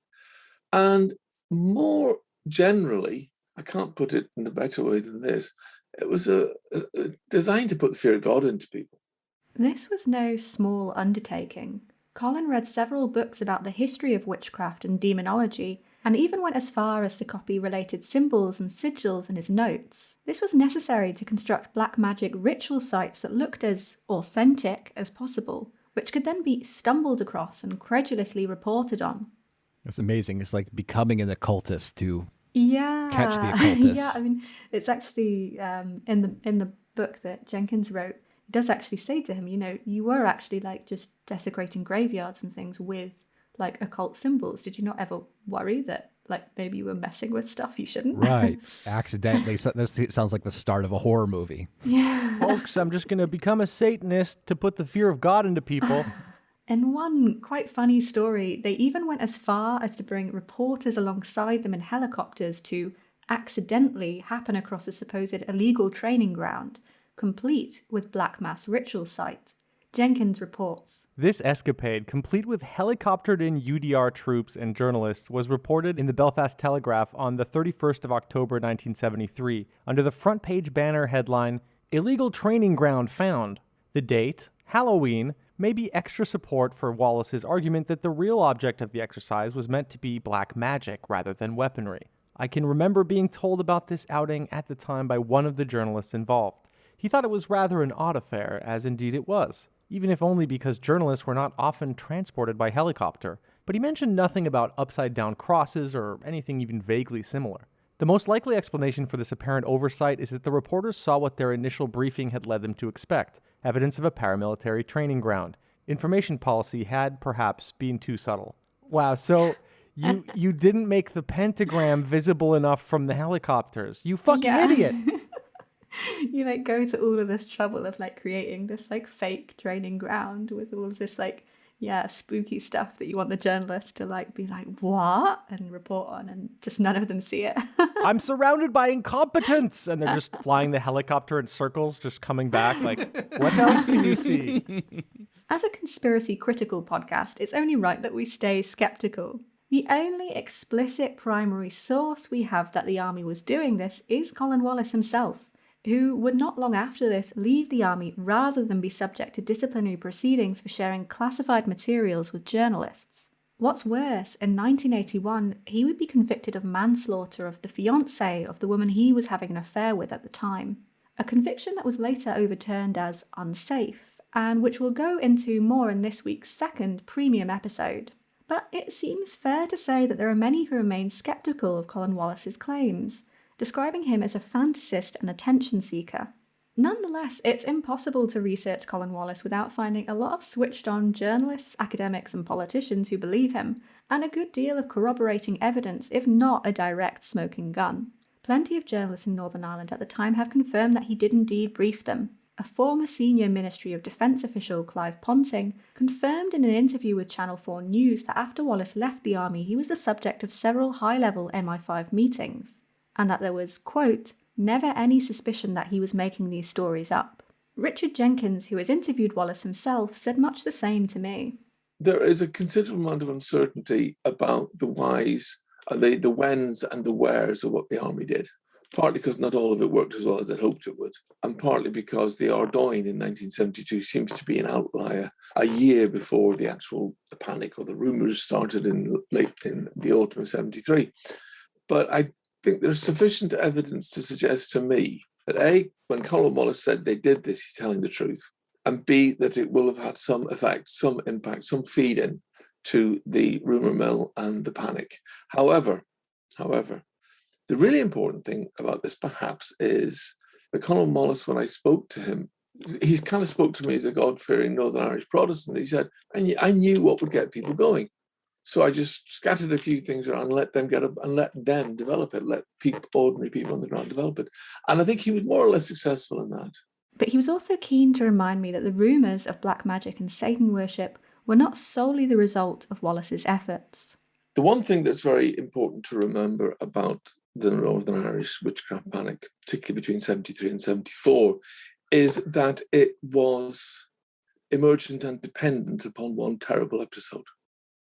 And more generally, I can't put it in a better way than this, it was designed to put the fear of God into people. This was no small undertaking. Colin read several books about the history of witchcraft and demonology, and even went as far as to copy related symbols and sigils in his notes. This was necessary to construct black magic ritual sites that looked as authentic as possible, which could then be stumbled across and credulously reported on. That's amazing. It's like becoming an occultist to catch the occultists. Yeah, I mean, it's actually in the book that Jenkins wrote, it does actually say to him, you were actually like just desecrating graveyards and things with like occult symbols. Did you not ever worry that like maybe you were messing with stuff you shouldn't? Right. Accidentally. So this sounds like the start of a horror movie. Yeah. Folks, I'm just going to become a Satanist to put the fear of God into people. In one quite funny story, they even went as far as to bring reporters alongside them in helicopters to accidentally happen across a supposed illegal training ground, complete with black mass ritual site. Jenkins reports. This escapade, complete with helicoptered-in UDR troops and journalists, was reported in the Belfast Telegraph on the 31st of October 1973 under the front-page banner headline, "Illegal Training Ground Found." The date, Halloween, may be extra support for Wallace's argument that the real object of the exercise was meant to be black magic rather than weaponry. I can remember being told about this outing at the time by one of the journalists involved. He thought it was rather an odd affair, as indeed it was, even if only because journalists were not often transported by helicopter, but he mentioned nothing about upside-down crosses or anything even vaguely similar. The most likely explanation for this apparent oversight is that the reporters saw what their initial briefing had led them to expect, evidence of a paramilitary training ground. Information policy had, perhaps, been too subtle. Wow, so you didn't make the pentagram visible enough from the helicopters. You fucking idiot! You like go to all of this trouble of like creating this like fake training ground with all of this like spooky stuff that you want the journalists to like be like what and report on, and just none of them see it. I'm surrounded by incompetence, and they're just flying the helicopter in circles, just coming back like, what else do you see? As a conspiracy critical podcast, it's only right that we stay skeptical. The only explicit primary source we have that the army was doing this is Colin Wallace himself, who would not long after this leave the army rather than be subject to disciplinary proceedings for sharing classified materials with journalists. What's worse, in 1981, he would be convicted of manslaughter of the fiancée of the woman he was having an affair with at the time, a conviction that was later overturned as unsafe, and which we'll go into more in this week's second premium episode. But it seems fair to say that there are many who remain sceptical of Colin Wallace's claims, describing him as a fantasist and attention seeker. Nonetheless, it's impossible to research Colin Wallace without finding a lot of switched-on journalists, academics and politicians who believe him, and a good deal of corroborating evidence, if not a direct smoking gun. Plenty of journalists in Northern Ireland at the time have confirmed that he did indeed brief them. A former senior Ministry of Defence official, Clive Ponting, confirmed in an interview with Channel 4 News that after Wallace left the army he was the subject of several high-level MI5 meetings, and that there was, quote, never any suspicion that he was making these stories up. Richard Jenkins, who has interviewed Wallace himself, said much the same to me. There is a considerable amount of uncertainty about the whys, the whens and the wheres of what the army did. Partly because not all of it worked as well as I'd hoped it would, and partly because the Ardoyne in 1972 seems to be an outlier, a year before the panic or the rumours started in the autumn of 73. But I think there's sufficient evidence to suggest to me that A, when Colin Wallace said they did this, he's telling the truth, and B, that it will have had some effect, some impact, some feed-in to the rumour mill and the panic. However, the really important thing about this, perhaps, is that Colin Wallace, when I spoke to him, he kind of spoke to me as a God-fearing Northern Irish Protestant. He said, I knew what would get people going. So I just scattered a few things around and let them get up and let them develop it, let ordinary people on the ground develop it. And I think he was more or less successful in that. But he was also keen to remind me that the rumours of black magic and Satan worship were not solely the result of Wallace's efforts. The one thing that's very important to remember about the Northern Irish witchcraft panic, particularly between 73 and 74, is that it was emergent and dependent upon one terrible episode,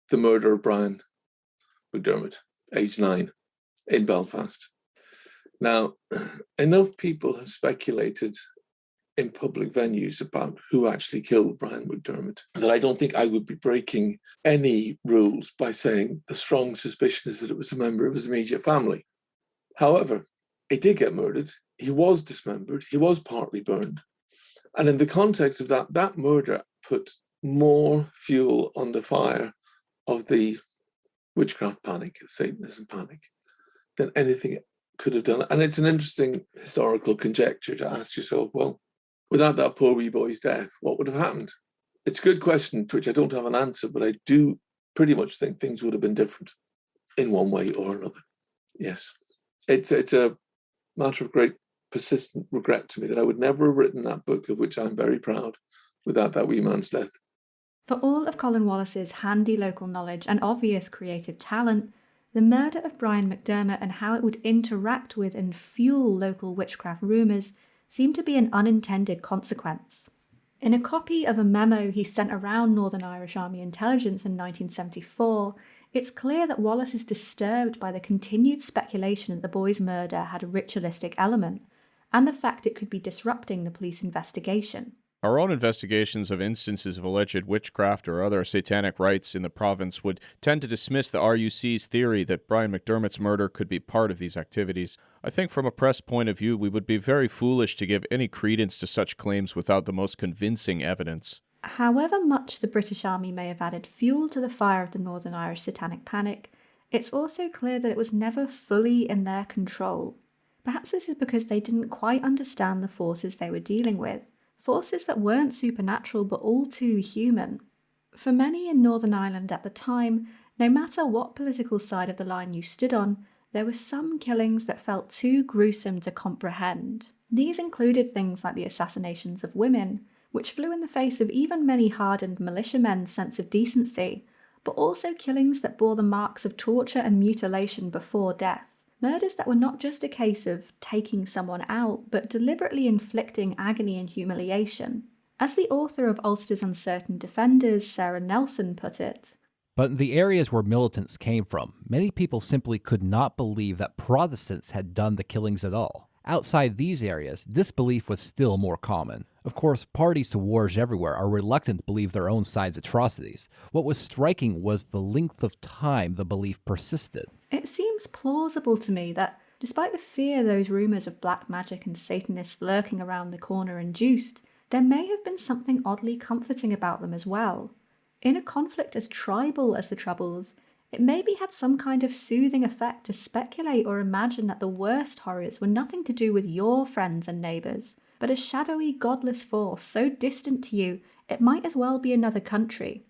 the murder of Brian McDermott, aged 9, in Belfast. Now, enough people have speculated in public venues about who actually killed Brian McDermott that I don't think I would be breaking any rules by saying the strong suspicion is that it was a member of his immediate family. However, he did get murdered. He was dismembered. He was partly burned. And in the context of that murder put more fuel on the fire of the witchcraft panic, Satanism panic, than anything it could have done. And it's an interesting historical conjecture to ask yourself, well, without that poor wee boy's death, what would have happened? It's a good question to which I don't have an answer, but I do pretty much think things would have been different in one way or another. Yes. It's a matter of great persistent regret to me that I would never have written that book, of which I'm very proud, without that wee man's death. For all of Colin Wallace's handy local knowledge and obvious creative talent, the murder of Brian McDermott and how it would interact with and fuel local witchcraft rumours seemed to be an unintended consequence. In a copy of a memo he sent around Northern Irish Army intelligence in 1974, it's clear that Wallace is disturbed by the continued speculation that the boy's murder had a ritualistic element, and the fact it could be disrupting the police investigation. Our own investigations of instances of alleged witchcraft or other satanic rites in the province would tend to dismiss the RUC's theory that Brian McDermott's murder could be part of these activities. I think from a press point of view, we would be very foolish to give any credence to such claims without the most convincing evidence. However much the British Army may have added fuel to the fire of the Northern Irish Satanic Panic, it's also clear that it was never fully in their control. Perhaps this is because they didn't quite understand the forces they were dealing with. Forces that weren't supernatural but all too human. For many in Northern Ireland at the time, no matter what political side of the line you stood on, there were some killings that felt too gruesome to comprehend. These included things like the assassinations of women, which flew in the face of even many hardened militiamen's sense of decency, but also killings that bore the marks of torture and mutilation before death. Murders that were not just a case of taking someone out, but deliberately inflicting agony and humiliation. As the author of Ulster's Uncertain Defenders, Sarah Nelson, put it, but in the areas where militants came from, many people simply could not believe that Protestants had done the killings at all. Outside these areas, disbelief was still more common. Of course, parties to wars everywhere are reluctant to believe their own side's atrocities. What was striking was the length of time the belief persisted. It seems plausible to me that, despite the fear those rumours of black magic and Satanists lurking around the corner induced, there may have been something oddly comforting about them as well. In a conflict as tribal as the Troubles, it maybe had some kind of soothing effect to speculate or imagine that the worst horrors were nothing to do with your friends and neighbours, but a shadowy, godless force so distant to you it might as well be another country.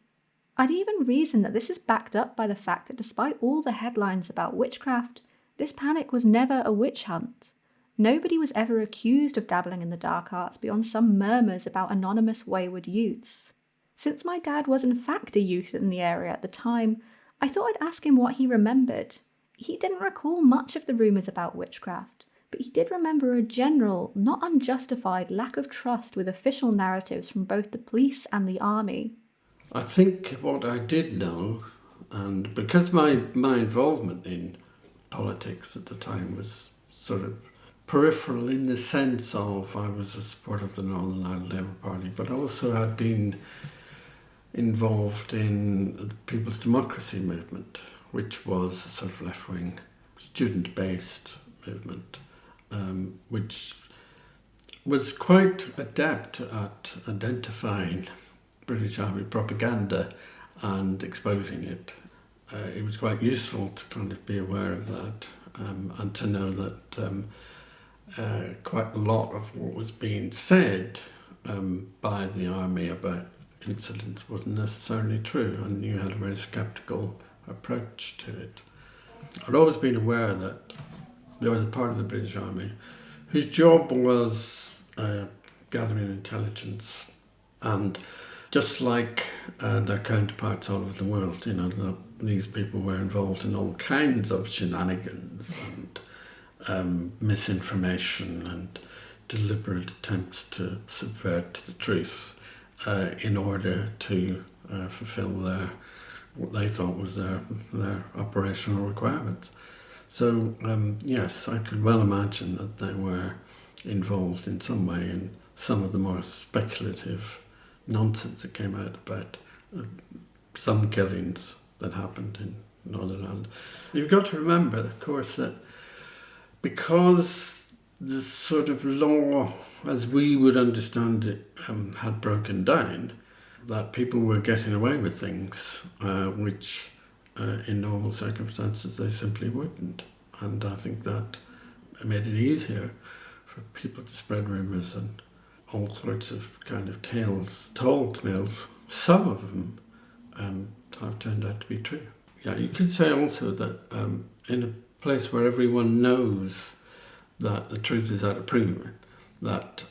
I'd even reason that this is backed up by the fact that despite all the headlines about witchcraft, this panic was never a witch hunt. Nobody was ever accused of dabbling in the dark arts beyond some murmurs about anonymous wayward youths. Since my dad was in fact a youth in the area at the time, I thought I'd ask him what he remembered. He didn't recall much of the rumours about witchcraft, but he did remember a general, not unjustified lack of trust with official narratives from both the police and the army. I think what I did know, and because my involvement in politics at the time was sort of peripheral in the sense of I was a supporter of the Northern Ireland Labour Party, but also had been involved in the People's Democracy movement, which was a sort of left-wing, student-based movement, which was quite adept at identifying British Army propaganda and exposing it. It was quite useful to kind of be aware of that and to know that quite a lot of what was being said by the army about incidents wasn't necessarily true, and you had a very sceptical approach to it. I'd always been aware that there was a part of the British Army whose job was gathering intelligence, and just like their counterparts all over the world, you know, these people were involved in all kinds of shenanigans and misinformation and deliberate attempts to subvert the truth in order to fulfill what they thought was their operational requirements. So yes, I could well imagine that they were involved in some way in some of the more speculative nonsense that came out about some killings that happened in Northern Ireland. You've got to remember, of course, that because the sort of law, as we would understand it, had broken down, that people were getting away with things which in normal circumstances they simply wouldn't. And I think that made it easier for people to spread rumours and all sorts of kind of tales, tall tales. Some of them have turned out to be true. Yeah, you could say also that in a place where everyone knows that the truth is out of print, that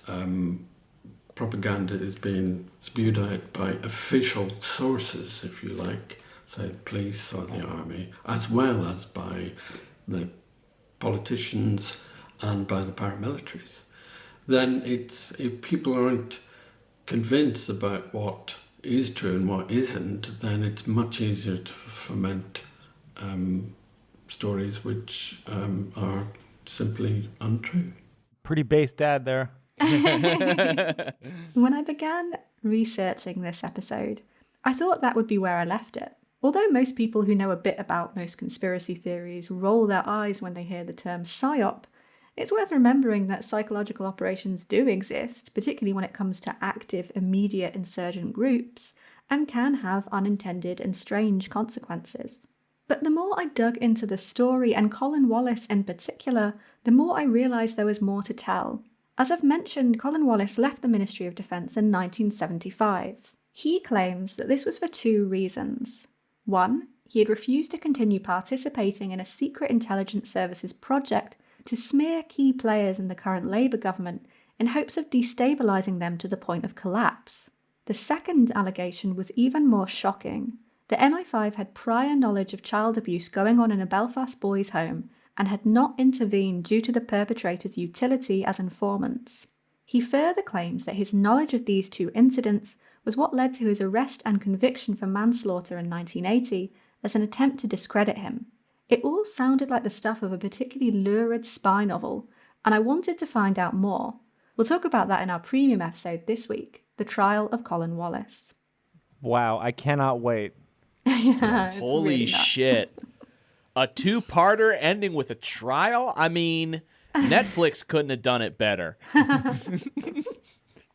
propaganda is being spewed out by official sources, if you like, say the police or the army, as well as by the politicians and by the paramilitaries, then if people aren't convinced about what is true and what isn't, then it's much easier to foment stories which are simply untrue. Pretty base dad there. When I began researching this episode, I thought that would be where I left it. Although most people who know a bit about most conspiracy theories roll their eyes when they hear the term psy-op, it's worth remembering that psychological operations do exist, particularly when it comes to active, immediate insurgent groups, and can have unintended and strange consequences. But the more I dug into the story, and Colin Wallace in particular, the more I realised there was more to tell. As I've mentioned, Colin Wallace left the Ministry of Defence in 1975. He claims that this was for two reasons. One, he had refused to continue participating in a secret intelligence services project to smear key players in the current Labour government in hopes of destabilising them to the point of collapse. The second allegation was even more shocking. The MI5 had prior knowledge of child abuse going on in a Belfast boys' home and had not intervened due to the perpetrators' utility as informants. He further claims that his knowledge of these two incidents was what led to his arrest and conviction for manslaughter in 1980 as an attempt to discredit him. It all sounded like the stuff of a particularly lurid spy novel, and I wanted to find out more. We'll talk about that in our premium episode this week, The Trial of Colin Wallace. Wow, I cannot wait. Yeah, it's Holy really nuts. shit. A two-parter ending with a trial? I mean, Netflix couldn't have done it better.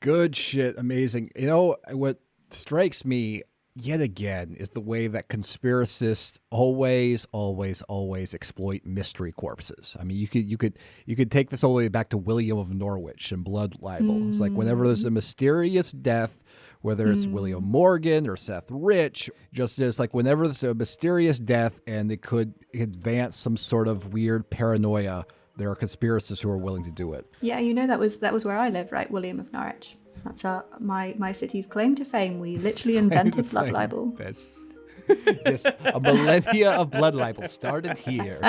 Good shit. Amazing. You know, what strikes me yet again is the way that conspiracists always exploit mystery corpses. I mean, you could take this all the way back to William of Norwich and blood libel. It's like whenever there's a mysterious death, whether it's William Morgan or Seth Rich, just as like whenever there's a mysterious death and it could advance some sort of weird paranoia, there are conspiracists who are willing to do it. Yeah, you know, that was where I live, right? William of Norwich. That's my city's claim to fame. We literally invented blood libel. That's just a millennia of blood libel started here.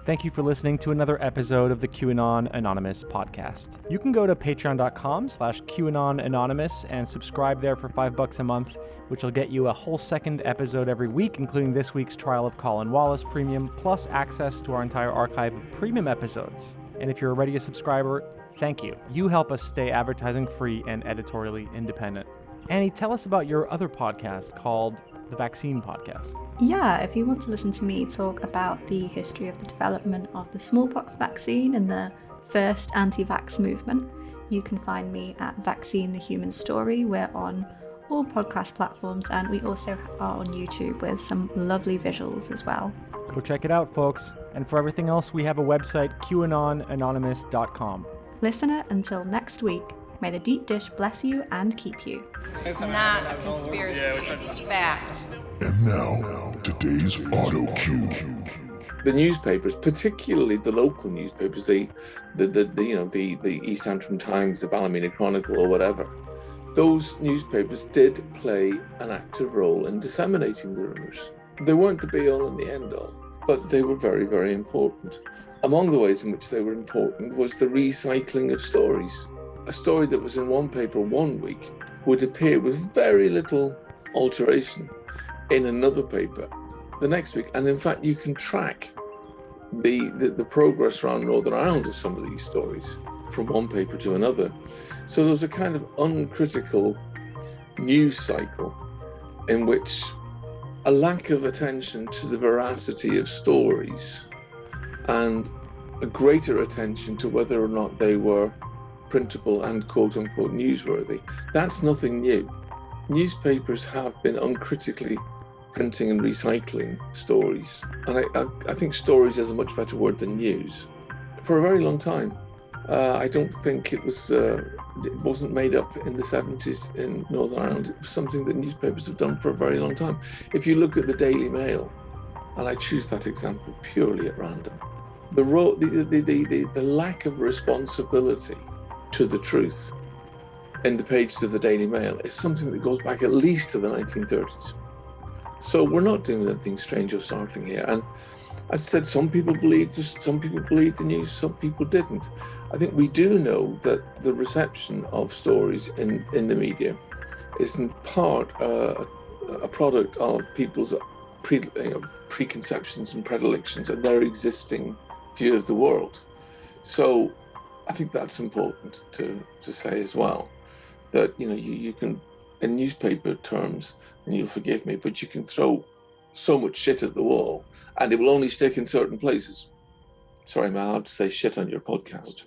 Thank you for listening to another episode of the QAnon Anonymous podcast. You can go to patreon.com/QAnon Anonymous and subscribe there for $5 a month, which will get you a whole second episode every week, including this week's Trial of Colin Wallace Premium, plus access to our entire archive of premium episodes. And if you're already a subscriber, thank you. You help us stay advertising free and editorially independent. Annie, tell us about your other podcast called The Vaccine Podcast. Yeah, if you want to listen to me talk about the history of the development of the smallpox vaccine and the first anti-vax movement, you can find me at Vaccine the Human Story. We're on all podcast platforms, and we also are on YouTube with some lovely visuals as well. Go check it out, folks. And for everything else, we have a website, QAnonanonymous.com. Listener, until next week, may the deep dish bless you and keep you. It's not a conspiracy, it's fact. And now, today's auto cue. The newspapers, particularly the local newspapers, the East Antrim Times, the Ballymena Chronicle, or whatever, those newspapers did play an active role in disseminating the rumours. They weren't the be-all and the end-all, but they were very, very important. Among the ways in which they were important was the recycling of stories. A story that was in one paper one week would appear with very little alteration in another paper the next week. And in fact, you can track the progress around Northern Ireland of some of these stories from one paper to another. So there was a kind of uncritical news cycle in which a lack of attention to the veracity of stories and a greater attention to whether or not they were printable and quote-unquote newsworthy. That's nothing new. Newspapers have been uncritically printing and recycling stories. And I think stories is a much better word than news. For a very long time. I don't think it wasn't made up in the 70s in Northern Ireland. It was something that newspapers have done for a very long time. If you look at the Daily Mail, and I choose that example purely at random, the lack of responsibility to the truth in the pages of the Daily Mail is something that goes back at least to the 1930s. So we're not doing anything strange or startling here. And as I said, some people believed this, some people believed the news, some people didn't. I think we do know that the reception of stories in the media is in part a product of people's preconceptions and predilections and their existing view of the world. So I think that's important to say as well, that you can, in newspaper terms, and you'll forgive me, but you can throw so much shit at the wall and it will only stick in certain places. Sorry, am I allowed to say shit on your podcast?